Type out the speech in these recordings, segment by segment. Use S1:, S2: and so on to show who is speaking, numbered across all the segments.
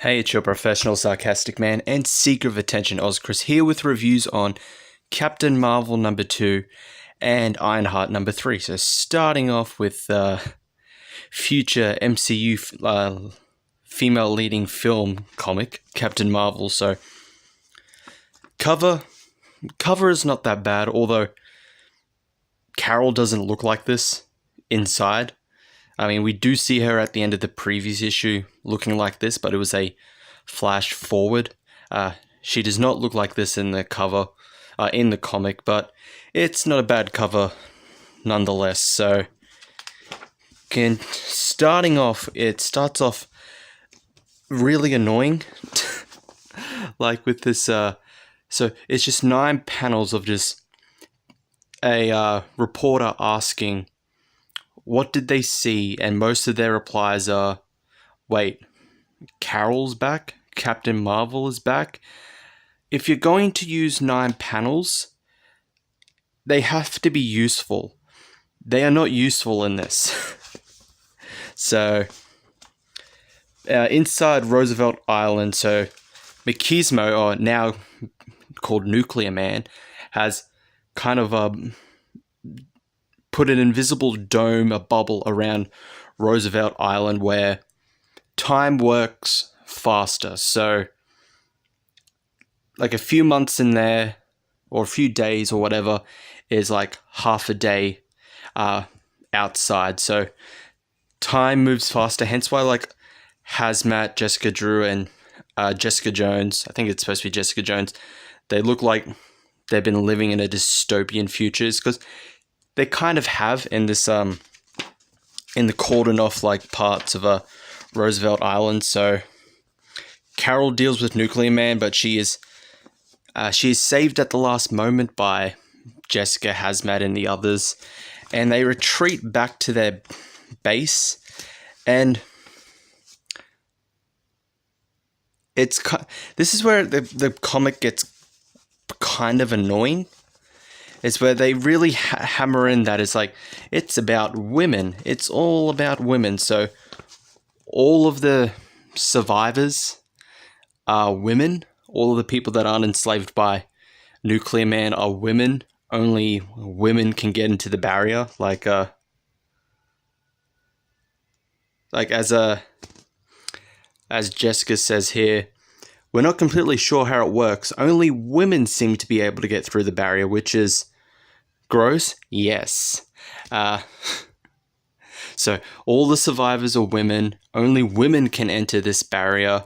S1: Hey, it's your professional sarcastic man and seeker of attention, Ozchris, here with reviews on Captain Marvel number 2 and Ironheart number 3. So starting off with future MCU female leading film comic, Captain Marvel. So cover is not that bad, although Carol doesn't look like this inside. I mean, we do see her at the end of the previous issue looking like this, but it was a flash forward. She does not look like this in the cover, in the comic, but it's not a bad cover nonetheless. So, it starts off really annoying, like with this. So it's just 9 panels of just a reporter asking, what did they see? And most of their replies are, wait, Carol's back? Captain Marvel is back? If you're going to use 9 panels, they have to be useful. They are not useful in this. So, inside Roosevelt Island, so Machismo, or now called Nuclear Man, has kind of put an invisible dome, a bubble around Roosevelt Island where time works faster. So, like a few months in there, or a few days or whatever, is like half a day outside. So, time moves faster, hence why like Hazmat, Jessica Drew, and Jessica Jones, I think it's supposed to be Jessica Jones, they look like they've been living in a dystopian futures, because they kind of have in this in the cordon off like parts of Roosevelt Island. So Carol deals with Nuclear Man, but she is saved at the last moment by Jessica, Hazmat, and the others, and they retreat back to their base. And this is where the comic gets kind of annoying. It's where they really hammer in that it's like, it's about women. It's all about women. So all of the survivors are women. All of the people that aren't enslaved by Nuclear Man are women. Only women can get into the barrier. Like as Jessica says here, we're not completely sure how it works. Only women seem to be able to get through the barrier, which is gross? Yes. So all the survivors are women. Only women can enter this barrier.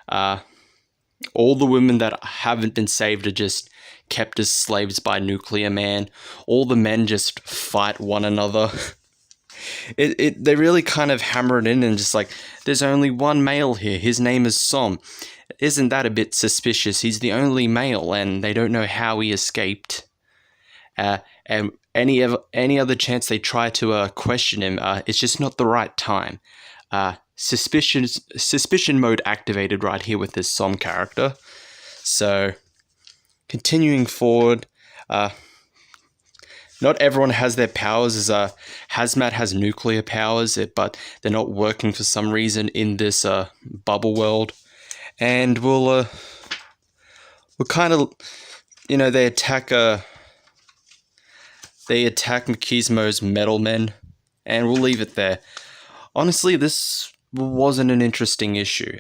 S1: All the women that haven't been saved are just kept as slaves by Nuclear Man. All the men just fight one another. They really kind of hammer it in and just like, there's only one male here. His name is Som. Isn't that a bit suspicious? He's the only male, and they don't know how he escaped. And any other chance they try to question him, it's just not the right time. Suspicion mode activated right here with this Som character. So, continuing forward, not everyone has their powers. As Hazmat has nuclear powers, but they're not working for some reason in this bubble world. And we'll kind of, they attack Machismo's metal men, and we'll leave it there. Honestly, this wasn't an interesting issue.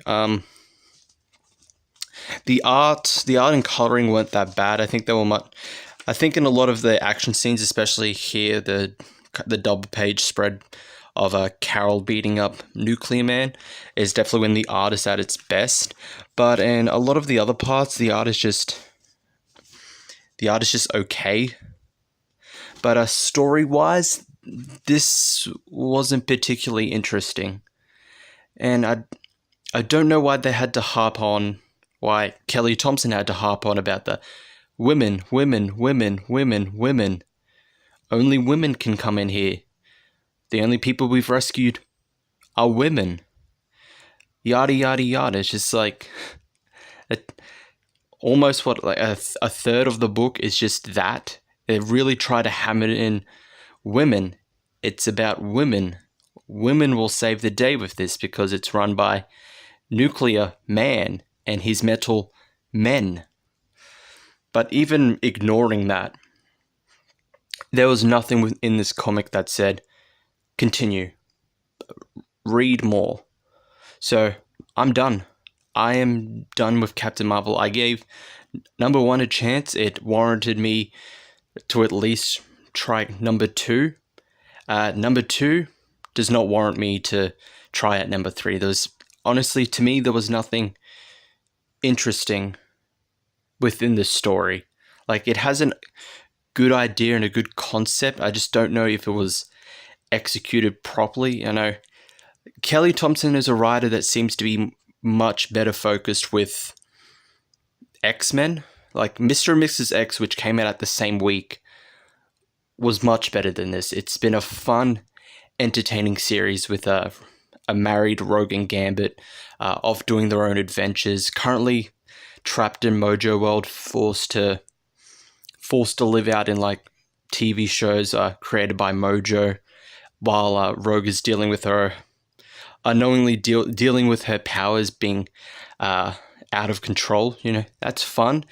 S1: The art and coloring weren't that bad. I think they were I think in a lot of the action scenes, especially here, the double page spread of Carol beating up Nuclear Man is definitely when the art is at its best. But in a lot of the other parts, the art is just okay. But story-wise, this wasn't particularly interesting. And I don't know why Kelly Thompson had to harp on about the women. Only women can come in here. The only people we've rescued are women. Yada, yada, yada. It's just like, almost a third of the book is just that. They really try to hammer in women. It's about women. Women will save the day with this because it's run by nuclear man and his metal men. But even ignoring that, there was nothing within this comic that said, continue, read more. So I'm done. I am done with Captain Marvel. I gave number 1 a chance. It warranted me to at least try number 2. Number 2 does not warrant me to try at number 3. Honestly, to me, there was nothing interesting within the story. Like, it has a good idea and a good concept. I just don't know if it was executed properly. I know Kelly Thompson is a writer that seems to be much better focused with X-Men. Like, Mr. and Mrs. X, which came out at the same week, was much better than this. It's been a fun, entertaining series with a married Rogue and Gambit off doing their own adventures, currently trapped in Mojo World, forced to live out in like TV shows created by Mojo, while Rogue is dealing with her unknowingly dealing with her powers being out of control. You know, that's fun,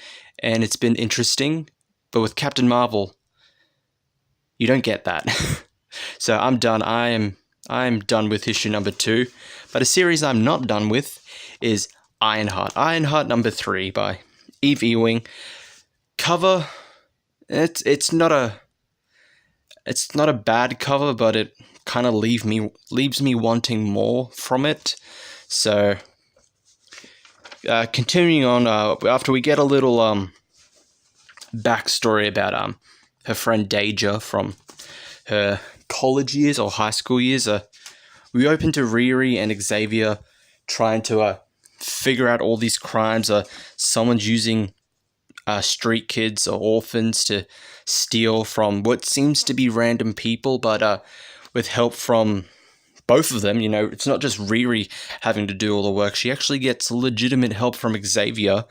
S1: and it's been interesting. But with Captain Marvel, you don't get that. So I'm done. I'm done with issue number 2. But a series I'm not done with is Ironheart. Ironheart number 3 by Eve Ewing. Cover, it's not a bad cover, but it kind of leaves me wanting more from it. So continuing on, after we get a little backstory about her friend Daija from her college years or high school years, we open to Riri and Xavier trying to figure out all these crimes. Someone's using street kids or orphans to steal from what seems to be random people, but with help from both of them. You know, it's not just Riri having to do all the work. She actually gets legitimate help from Xavier.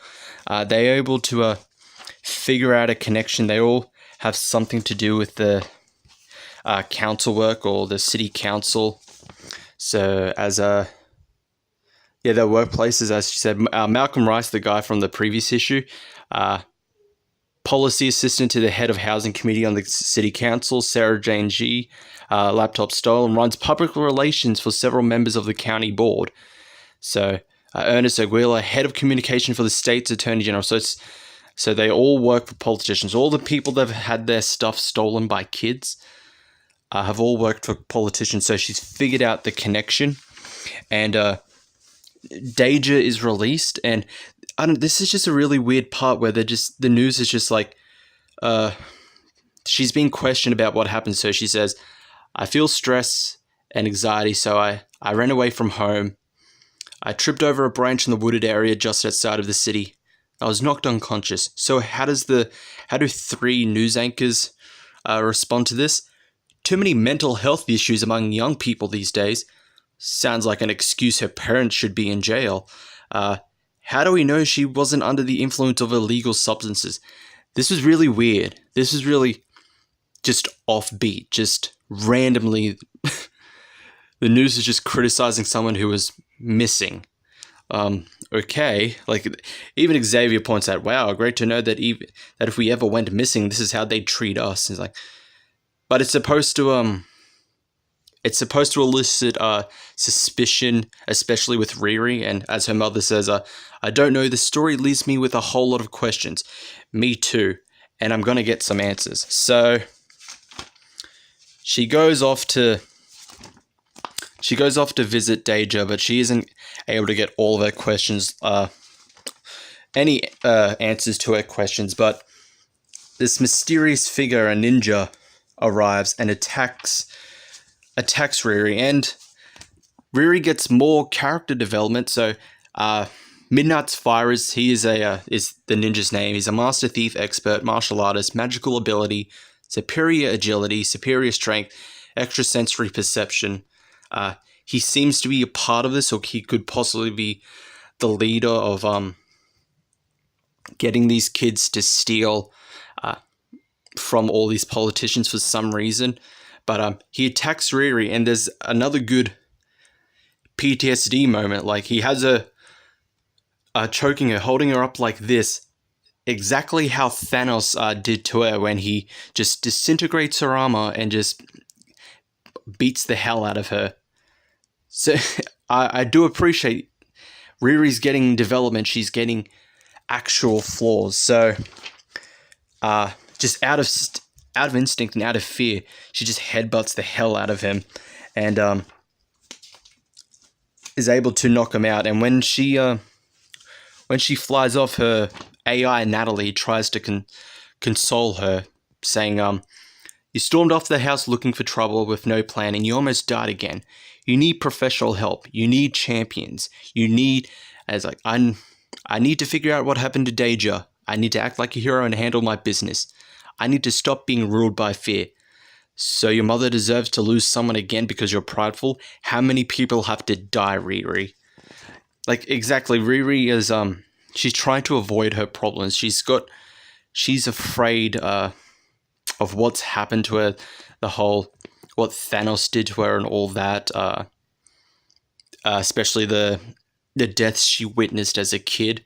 S1: They're able to figure out a connection. They all have something to do with the council work or the city council. So as their workplaces, as she said, Malcolm Rice, the guy from the previous issue, policy assistant to the head of housing committee on the city council, Sarah Jane G, laptop stolen, runs public relations for several members of the county board. So Ernest Aguila, head of communication for the state's attorney general. So they all work for politicians. All the people that have had their stuff stolen by kids have all worked for politicians. So she's figured out the connection, and Daija is released, and this is just a really weird part where the news is just like, she's being questioned about what happened. So she says, I feel stress and anxiety, so I ran away from home. I tripped over a branch in the wooded area just outside of the city. I was knocked unconscious. So how do 3 news anchors respond to this? Too many mental health issues among young people these days. Sounds like an excuse her parents should be in jail. How do we know she wasn't under the influence of illegal substances? This was really weird. This is really just offbeat. Just randomly, the news is just criticizing someone who was missing. Okay, like even Xavier points out, wow, great to know that if we ever went missing, this is how they treat us. It's like, but it's supposed to elicit suspicion, especially with Riri. And as her mother says, I don't know, the story leaves me with a whole lot of questions. Me too. And I'm going to get some answers. So she goes off to visit Daija, but she isn't able to get all of her questions, any answers to her questions. But this mysterious figure, a ninja, arrives and attacks Riri, and Riri gets more character development. So Midnight's Fire is the ninja's name. He's a master thief, expert, martial artist, magical ability, superior agility, superior strength, extrasensory perception. He seems to be a part of this, or he could possibly be the leader of getting these kids to steal from all these politicians for some reason. But he attacks Riri, and there's another good PTSD moment. Like, he has choking her, holding her up like this, exactly how Thanos did to her when he just disintegrates her armor and just beats the hell out of her. So I do appreciate Riri's getting development. She's getting actual flaws. So just out of instinct and out of fear, she just headbutts the hell out of him, and is able to knock him out. And when she flies off, her AI Natalie tries to console her, saying, "You stormed off the house looking for trouble with no plan, and you almost died again. You need professional help. You need champions. You need," as like, I need to figure out what happened to Daija. I need to act like a hero and handle my business. I need to stop being ruled by fear. So your mother deserves to lose someone again because you're prideful? How many people have to die, Riri?" Like, exactly, Riri is, she's trying to avoid her problems. She's afraid, of what's happened to her, what Thanos did to her and all that, especially the deaths she witnessed as a kid.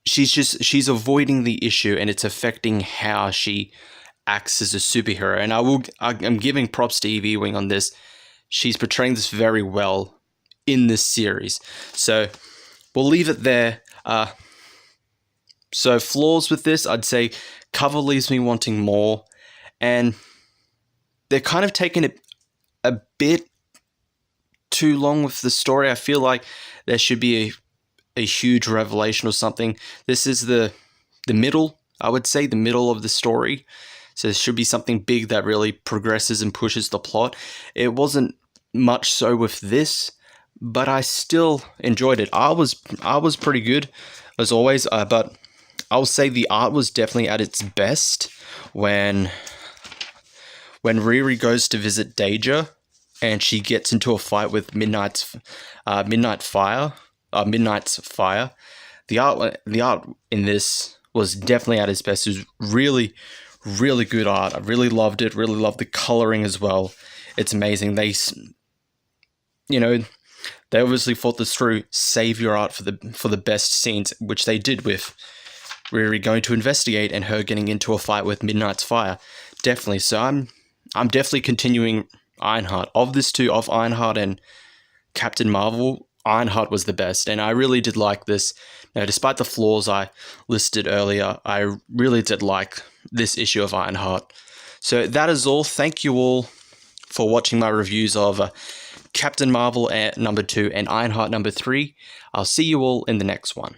S1: She's avoiding the issue, and it's affecting how she acts as a superhero. And I'm giving props to Evie Wing on this. She's portraying this very well in this series. So we'll leave it there. So flaws with this, I'd say cover leaves me wanting more, and they're kind of taking it a bit too long with the story. I feel like there should be a huge revelation or something. This is the middle, I would say, the middle of the story. So there should be something big that really progresses and pushes the plot. It wasn't much so with this, but I still enjoyed it. I was pretty good, as always, but I'll say the art was definitely at its best when Riri goes to visit Daija and she gets into a fight with Midnight's Fire. The art in this was definitely at its best. It was really, really good art. I really loved it. Really loved the coloring as well. It's amazing. They obviously thought this through. Save your art for the best scenes, which they did with Riri going to investigate and her getting into a fight with Midnight's Fire. Definitely. So I'm definitely continuing Ironheart. Of this two, of Ironheart and Captain Marvel, Ironheart was the best, and I really did like this. Now, despite the flaws I listed earlier, I really did like this issue of Ironheart. So that is all. Thank you all for watching my reviews of Captain Marvel number 2 and Ironheart number 3. I'll see you all in the next one.